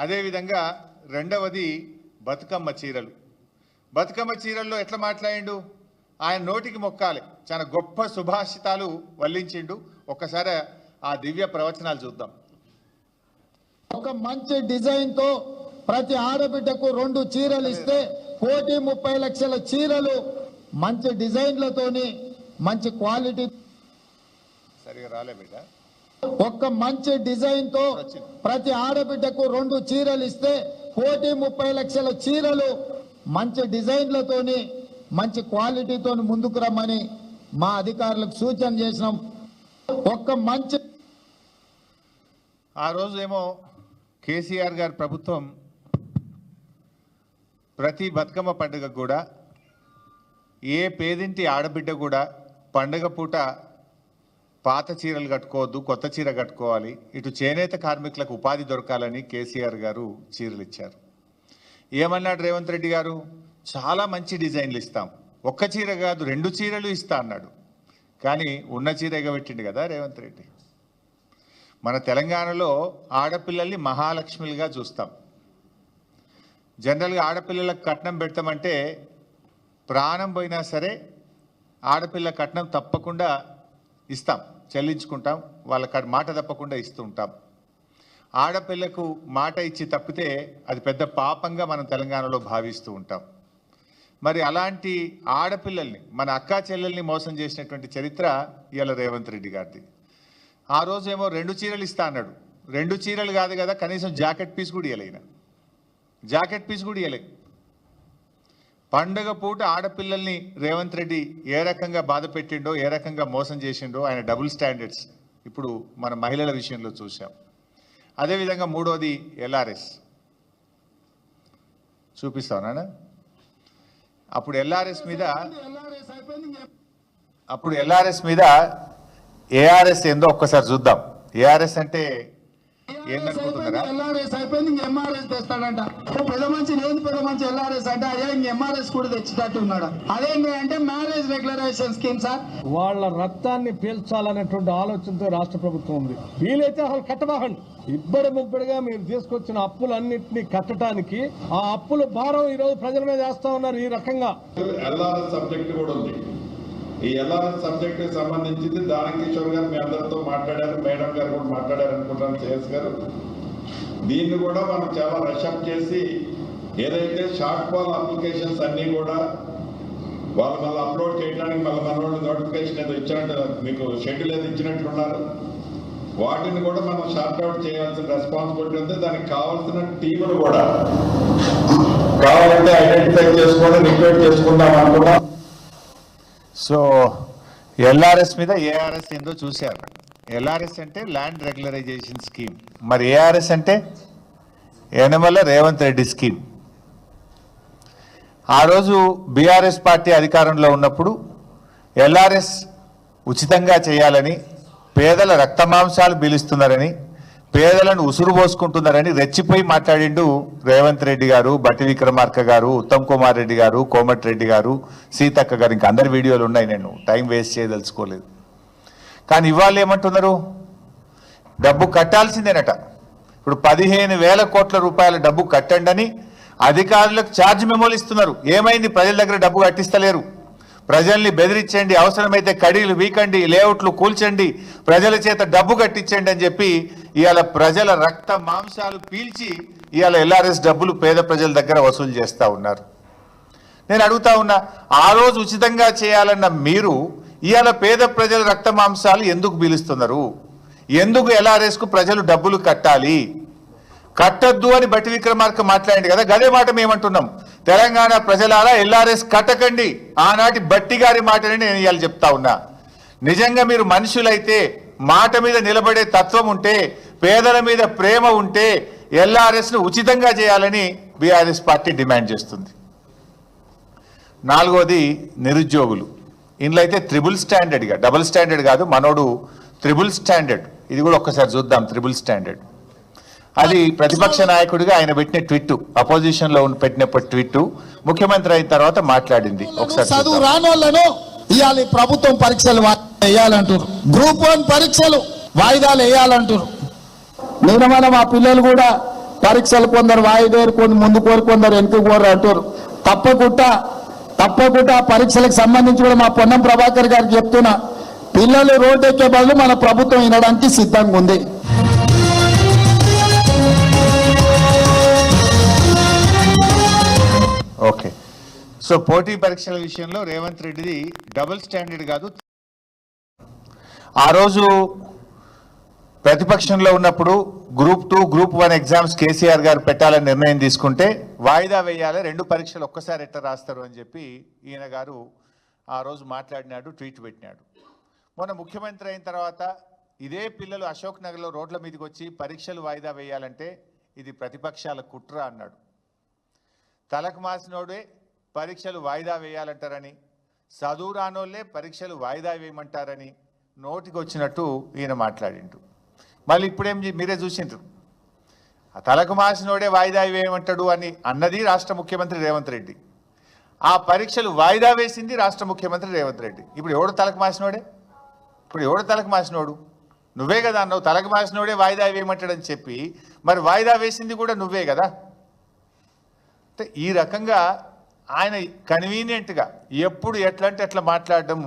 అదేవిధంగా రెండవది బతుకమ్మ చీరలు. బతుకమ్మ చీరల్లో ఎట్లా మాట్లాడిండు, ఆయన నోటికి మొక్కాలి, చాలా గొప్ప సుభాషితాలు వల్లించిండు. ఒక్కసారి ఆ దివ్య ప్రవచనాలు చూద్దాం. ఒక మంచి డిజైన్ తో ప్రతి ఆడబిడ్డకు 2 చీరలు ఇస్తే 1,30,00,000 చీరలు మంచి డిజైన్లతోని మంచి క్వాలిటీ. సరిగా రాలే బిడ్డ. ఒక మంచి డిజైన్ తో ప్రతి ఆడబిడ్డకు 2 చీరలు ఇస్తే 1,30,00,000 చీరలు మంచి డిజైన్లతోని మంచి క్వాలిటీతోని ముందుకు రమ్మని మా అధికారులకు సూచన చేసినాం. ఒక్క మంచి ఆ రోజు ఏమో కేసీఆర్ గారి ప్రభుత్వం ప్రతి బతుకమ్మ పండుగ కూడా ఏ పేదింటి ఆడబిడ్డ కూడా పండుగ పూట పాత చీరలు కట్టుకోవద్దు, కొత్త చీర కట్టుకోవాలి, ఇటు చేనేత కార్మికులకు ఉపాధి దొరకాలని కేసీఆర్ గారు చీరలు ఇచ్చారు. ఏమన్నాడు రేవంత్ రెడ్డి గారు, చాలా మంచి డిజైన్లు ఇస్తాం, ఒక్క చీర కాదు 2 చీరలు ఇస్తా అన్నాడు. కానీ ఉన్న చీర ఎగబెట్టిండు కదా రేవంత్ రెడ్డి. మన తెలంగాణలో ఆడపిల్లల్ని మహాలక్ష్మిలుగా చూస్తాం. జనరల్గా ఆడపిల్లలకు కట్నం పెడతామంటే ప్రాణం పోయినా సరే ఆడపిల్ల కట్నం తప్పకుండా ఇస్తాం, చెల్లించుకుంటాం, వాళ్ళ మాట తప్పకుండా ఇస్తూ ఉంటాం. ఆడపిల్లకు మాట ఇచ్చి తప్పితే అది పెద్ద పాపంగా మనం తెలంగాణలో భావిస్తూ ఉంటాం. మరి అలాంటి ఆడపిల్లల్ని, మన అక్కా చెల్లెల్ని మోసం చేసినటువంటి చరిత్ర ఇవాళ రేవంత్ రెడ్డి గారిది. ఆ రోజేమో 2 చీరలు ఇస్తా అన్నాడు. 2 చీరలు కాదు కదా, కనీసం జాకెట్ పీస్ కూడా ఇవ్వలేన, జాకెట్ పీస్ కూడా ఇవ్వలే. పండుగ పూట ఆడపిల్లల్ని రేవంత్ రెడ్డి ఏ రకంగా బాధ పెట్టిండో, ఏ రకంగా మోసం చేసిండో ఆయన డబుల్ స్టాండర్డ్స్ ఇప్పుడు మన మహిళల విషయంలో చూసాం. అదేవిధంగా మూడోది ఎల్ఆర్ఎస్ చూపిస్తానా. అప్పుడు ఎల్ఆర్ఎస్ మీద ఏఆర్ఎస్ ఏందో ఒక్కసారి చూద్దాం. ఏఆర్ఎస్ అంటే ఏందనుకుంటున్నారా? ఎల్ఆర్ఎస్ అయిపోయింది, ఇంక ఎంఆర్ఎస్ తెస్తాడంట. పెద్ద మంచి లేదు, పెద్ద మంచి ఎల్ఆర్ఎస్ అంటే అదే ఇంక ఎంఆర్ఎస్ కూడా తెచ్చేటట్టు ఉన్నాడు. అదేంటి అంటే మ్యారేజ్ రెగ్యులరైజేషన్ స్కీమ్ సార్. వాళ్ళ రక్తాన్ని పీల్చాలనేటువంటి ఆలోచనతో రాష్ట్ర ప్రభుత్వం ఉంది. వీలైతే అసలు కట్టబాకండి. ఇబ్బడి ముబ్బడిగా మీరు తీసుకొచ్చిన అప్పులన్నింటినీ కట్టడానికి ఆ అప్పుల భారం ఈ రోజు ప్రజల మీద వేస్తా ఉన్నారు. ఈ రకంగా ఎల్ఆర్ఎస్ సబ్జెక్ట్ కూడా ఉంది. ఈ ఎల్ఆర్ఎస్ సబ్జెక్ట్ కి సంబంధించింది దానకిషోర్ గారు మీ అందరితో మాట్లాడారు, మేడం గారు కూడా మాట్లాడారు అనుకుంటాను, చేస్ గారు. దీన్ని కూడా మనం చాలా రషప్ చేసి ఏదైతే షార్ట్ ఫాల్ అప్లికేషన్స్ అన్ని కూడా వాళ్ళు మళ్ళీ అప్లోడ్ చేయడానికి మళ్ళీ మన వాళ్ళు నోటిఫికేషన్ ఏదో ఇచ్చినట్టు, మీకు షెడ్యూల్ ఏదో ఇచ్చినట్లున్నారు, వాటిని కూడా మనం షార్ట్ అవుట్ చేయాల్సిన రెస్పాన్సిబిలిటీ ఉంది. దానికి కావాల్సిన టీములు కూడా కావాలంటే ఐడెంటిఫై చేసుకొని రిక్వెస్ట్ చేసుకుందాం అనుకున్నాం. సో ఎల్ఆర్ఎస్ మీద ఏఆర్ఎస్ ఏందో చూశారు. ఎల్ఆర్ఎస్ అంటే ల్యాండ్ రెగ్యులరైజేషన్ స్కీమ్, మరి ఏఆర్ఎస్ అంటే యనమల రేవంత్ రెడ్డి స్కీమ్. ఆ రోజు బీఆర్ఎస్ పార్టీ అధికారంలో ఉన్నప్పుడు ఎల్ఆర్ఎస్ ఉచితంగా చేయాలని, పేదల రక్తమాంసాలు పీలుస్తున్నారని, పేదలను ఉసురు పోసుకుంటున్నారని రెచ్చిపోయి మాట్లాడిండు రేవంత్ రెడ్డి గారు, బట్టి విక్రమార్క గారు, ఉత్తమ్ కుమార్ రెడ్డి గారు, కోమటిరెడ్డి గారు, సీతక్క గారు. ఇంకా అందరి వీడియోలు ఉన్నాయి, నేను టైం వేస్ట్ చేయదలుచుకోలేదు. కానీ ఇవాళ ఏమంటున్నారు, డబ్బు కట్టాల్సిందేనట. ఇప్పుడు 15,000 కోట్ల రూపాయల డబ్బు కట్టండి అని అధికారులకు ఛార్జ్ మెమోలు ఇస్తున్నారు. ఏమైంది, ప్రజల దగ్గర డబ్బు కట్టిస్తలేరు. ప్రజల్ని బెదిరించండి, అవసరమైతే కడీలు వీకండి, లేఅవుట్లు కూల్చండి, ప్రజల చేత డబ్బు కట్టించండి అని చెప్పి ఇవాళ ప్రజల రక్త మాంసాలు పీల్చి ఇవాళ ఎల్ఆర్ఎస్ డబ్బులు పేద ప్రజల దగ్గర వసూలు చేస్తూ ఉన్నారు. నేను అడుగుతా ఉన్నా, ఆ రోజు ఉచితంగా చేయాలన్న మీరు ఇవాళ పేద ప్రజల రక్త మాంసాలు ఎందుకు పీలుస్తున్నారు? ఎందుకు ఎల్ఆర్ఎస్కు ప్రజలు డబ్బులు కట్టాలి? కట్టద్దు అని బట్టి విక్రమార్క మాట్లాడింది కదా, గదే మాట మేమంటున్నాం. తెలంగాణ ప్రజలారా ఎల్ఆర్ఎస్ కట్టకండి. ఆనాటి బట్టి గారి మాటని నేను ఇవాళ చెప్తా ఉన్నా. నిజంగా మీరు మనుషులైతే, మాట మీద నిలబడే తత్వం ఉంటే, పేదల మీద ప్రేమ ఉంటే ఎల్ఆర్ఎస్ను ఉచితంగా చేయాలని బీఆర్ఎస్ పార్టీ డిమాండ్ చేస్తుంది. 4వది నిరుద్యోగులు. ఇందులో అయితే త్రిబుల్ స్టాండర్డ్గా, డబుల్ స్టాండర్డ్ కాదు, మనోడు త్రిబుల్ స్టాండర్డ్. ఇది కూడా ఒక్కసారి చూద్దాం. త్రిబుల్ స్టాండర్డ్ అది ప్రతిపక్ష నాయకుడిగా ఆయన పెట్టిన ట్వీట్, అపోజిషన్ లో పెట్టినప్పుడు ట్వీట్, ముఖ్యమంత్రి అయిన తర్వాత మాట్లాడింది. ఒకసారి చదువు రానోళ్లను ఇవాళ ప్రభుత్వం పరీక్షలు వేయాలంటారు, గ్రూప్ 1 పరీక్షలు వాయిదాలు వేయాలంటారు. నేను మా పిల్లలు కూడా పరీక్షలు కొందరు వాయిదేరు కొందరు ముందు కోరు కొందరు వెనుక కోరు అంటారు. తప్పకుండా పరీక్షలకు సంబంధించి కూడా మా పొన్నం ప్రభాకర్ గారికి చెప్తున్నా, పిల్లలు రోడ్డు ఎక్కే బదులు మన ప్రభుత్వం వినడానికి సిద్ధంగా ఉంది. ఓకే, సో పోటీ పరీక్షల విషయంలో రేవంత్ రెడ్డిది డబుల్ స్టాండర్డ్ కాదు. ఆ రోజు ప్రతిపక్షంలో ఉన్నప్పుడు గ్రూప్ 2, గ్రూప్ 1 ఎగ్జామ్స్ కేసీఆర్ గారు పెట్టాలని నిర్ణయం తీసుకుంటే వాయిదా వేయాలి, 2 పరీక్షలు ఒక్కసారి ఎట్లా రాస్తారు అని చెప్పి ఈయన గారు ఆ రోజు మాట్లాడినాడు, ట్వీట్ పెట్టినాడు. మొన్న ముఖ్యమంత్రి అయిన తర్వాత ఇదే పిల్లలు అశోక్ నగర్లో రోడ్ల మీదకి వచ్చి పరీక్షలు వాయిదా వేయాలంటే ఇది ప్రతిపక్షాల కుట్ర అన్నాడు. తలకు మాసినోడే పరీక్షలు వాయిదా వేయాలంటారని, చదువు రానోళ్ళే పరీక్షలు వాయిదా వేయమంటారని నోటికి వచ్చినట్టు ఈయన మాట్లాడిండు. మళ్ళీ ఇప్పుడేం మీరే చూసిండ్రు, ఆ తలకు మాసినోడే వాయిదా వేయమంటాడు అని అన్నది రాష్ట్ర ముఖ్యమంత్రి రేవంత్ రెడ్డి, ఆ పరీక్షలు వాయిదా వేసింది రాష్ట్ర ముఖ్యమంత్రి రేవంత్ రెడ్డి. ఇప్పుడు ఎవడు తలకు మాసినోడే? ఇప్పుడు ఎవడు తలకు మాసినోడు? నువ్వే కదా అన్నావు, తలకు మాసినోడే వాయిదా వేయమంటాడని చెప్పి, మరి వాయిదా వేసింది కూడా నువ్వే కదా. అంటే ఈ రకంగా ఆయన కన్వీనియంట్గా ఎప్పుడు ఎట్లంటే ఎట్లా మాట్లాడడం,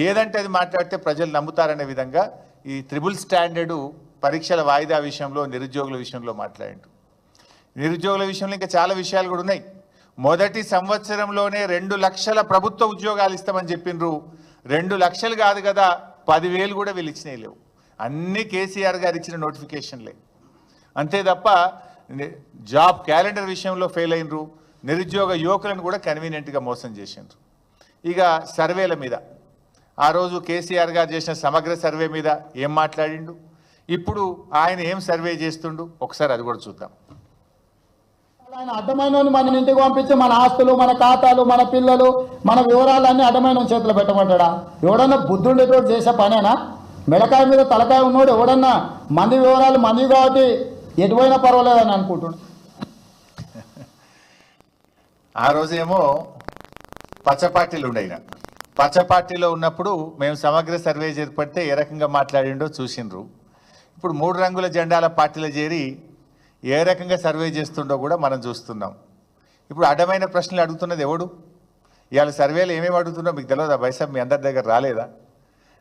ఏదంటే అది మాట్లాడితే ప్రజలు నమ్ముతారనే విధంగా ఈ త్రిబుల్ స్టాండర్డు పరీక్షల వాయిదా విషయంలో, నిరుద్యోగుల విషయంలో మాట్లాడిండు. నిరుద్యోగుల విషయంలో ఇంకా చాలా విషయాలు కూడా ఉన్నాయి. మొదటి సంవత్సరంలోనే 2 లక్షల ప్రభుత్వ ఉద్యోగాలు ఇస్తామని చెప్పిండ్రు. 2 లక్షలు కాదు కదా, 10,000 కూడా వీళ్ళు ఇచ్చినాయి లేవు. అన్నీ కేసీఆర్ గారు ఇచ్చిన నోటిఫికేషన్లే. అంతే తప్ప జాబ్ క్యాలెండర్ విషయంలో ఫెయిల్ అయినరు. నిరుద్యోగ యువకులను కూడా కన్వీనియంట్గా మోసం చేసిండ్రు. ఇక సర్వేల మీద ఆ రోజు కేసీఆర్ గారు చేసిన సమగ్ర సర్వే మీద ఏం మాట్లాడిండు, ఇప్పుడు ఆయన ఏం సర్వే చేస్తుండు, ఒకసారి అది కూడా చూద్దాం. ఆయన అడ్డమైన మన ఇంటికి పంపించి మన ఆస్తులు, మన ఖాతాలు, మన పిల్లలు, మన వివరాలన్నీ అడ్డమైన చేతిలో పెట్టమంటాడా? ఎవడన్నా బుద్ధుండేటోడు చేసే పనేనా? మెడకాయ మీద తలకాయ ఉన్నోడు ఎవడన్నా మంది వివరాలు మంది కాబట్టి ఎటువైనా పర్వాలేదని అనుకుంటున్నాడు. ఆ రోజేమో పచ్చ పార్టీలు ఉండయిన, పచ్చ పార్టీలో ఉన్నప్పుడు మేము సమగ్ర సర్వే చేపడితే ఏ రకంగా మాట్లాడిండో చూసిండ్రు. ఇప్పుడు 3 రంగుల జెండాల పార్టీలో చేరి ఏ రకంగా సర్వే చేస్తుండో కూడా మనం చూస్తున్నాం. ఇప్పుడు అడ్డమైన ప్రశ్నలు అడుగుతున్నది ఎవడు? ఇవాళ సర్వేలు ఏమేమి అడుగుతుండో మీకు తెలియదా? బైసాబ్ మీ అందరి దగ్గర రాలేదా?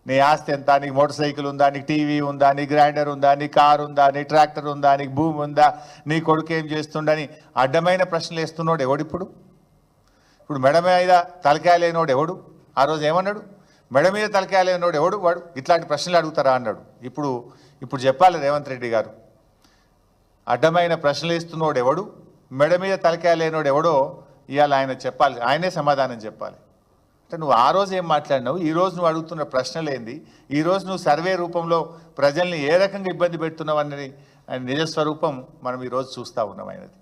నీ ఆస్తి ఎంత, నీకు మోటార్ సైకిల్ ఉందా, నీకు టీవీ ఉందా, నీ గ్రైండర్ ఉందా, నీ కారు ఉందా, నీ ట్రాక్టర్ ఉందా, నీకు భూమి ఉందా, నీ కొడుకు ఏం చేస్తుండని అడ్డమైన ప్రశ్నలు వేస్తున్నాడు ఎవడు? ఇప్పుడు మెడ మీద తలకాయ లేనోడు ఎవడు? ఆ రోజు ఏమన్నాడు? మెడ మీద తలకాయ లేనోడు ఎవడు? వాడు ఇట్లాంటి ప్రశ్నలు అడుగుతారా అన్నాడు. ఇప్పుడు చెప్పాలి రేవంత్ రెడ్డి గారు, అడ్డమైన ప్రశ్నలు ఇస్తున్నోడు ఎవడు, మెడ మీద తలకాయ లేనోడు ఎవడో ఇవాళ ఆయన చెప్పాలి, ఆయనే సమాధానం చెప్పాలి. అంటే నువ్వు ఆ రోజు ఏం మాట్లాడినావు, ఈ రోజు నువ్వు అడుగుతున్న ప్రశ్నలు ఏంది, ఈ రోజు నువ్వు సర్వే రూపంలో ప్రజల్ని ఏ రకంగా ఇబ్బంది పెడుతున్నావు అన్నది నిజస్వరూపం మనం ఈరోజు చూస్తూ ఉన్నాం ఆయనది.